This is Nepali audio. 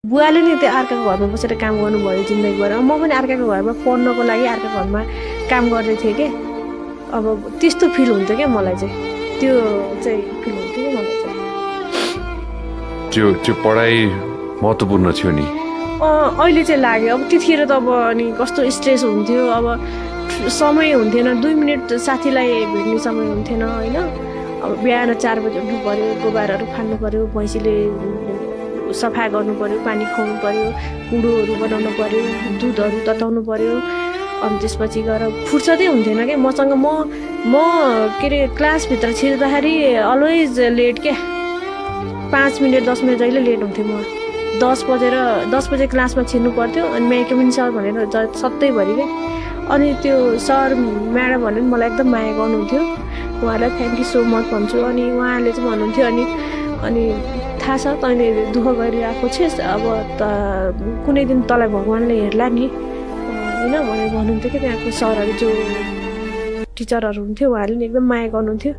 बुवाले नि त्यो अर्काको घरमा बसेर काम गर्नुभयो जिन्दगीभर। म पनि अर्काको घरमा पढ्नको लागि अर्काको घरमा काम गर्दै थिएँ कि अब त्यस्तो फिल हुन्थ्यो क्या मलाई चाहिँ, त्यो चाहिँ फिल हुन्थ्यो कि मलाई चाहिँ। त्यो पढाइ महत्त्वपूर्ण थियो नि? अहिले चाहिँ लाग्यो। अब त्यतिखेर त अब अनि कस्तो स्ट्रेस हुन्थ्यो, अब समय हुन्थेन, 2 मिनट साथीलाई भेट्ने समय हुन्थेन होइन। अब बिहान 4 बजी उठ्नु पऱ्यो, गोबरहरू फाल्नु पऱ्यो, भैँसीले सफा गर्नु पऱ्यो, पानी खुवाउनु पऱ्यो, कुडोहरू बनाउनु पऱ्यो, दुधहरू तताउनु पऱ्यो। अनि त्यसपछि गएर फुर्सदै हुन्थेन क्या मसँग। म के अरे क्लासभित्र छिर्दाखेरि अलवेज लेट क्या, 5 मिनट 10 मिनट जहिले लेट हुन्थेँ म। 10 बजे क्लासमा छिर्नु पर्थ्यो। अनि म्याकेमिन सर भनेर सधैँभरि क्या। अनि त्यो सर म्याडम भनेर मलाई एकदम माया गर्नुहुन्थ्यो, उहाँलाई थ्याङ्क यू सो मच भन्छु। अनि उहाँले चाहिँ भन्नुहुन्थ्यो अनि थाहा छ तैँले दुःख गरिरहेको छिस्, अब त कुनै दिन तँलाई भगवान्ले हेर्ला नि होइन भनेर भन्नुहुन्थ्यो कि त्यहाँको सरहरू जो टिचरहरू हुन्थ्यो, उहाँहरूले नि एकदम माया गर्नुहुन्थ्यो।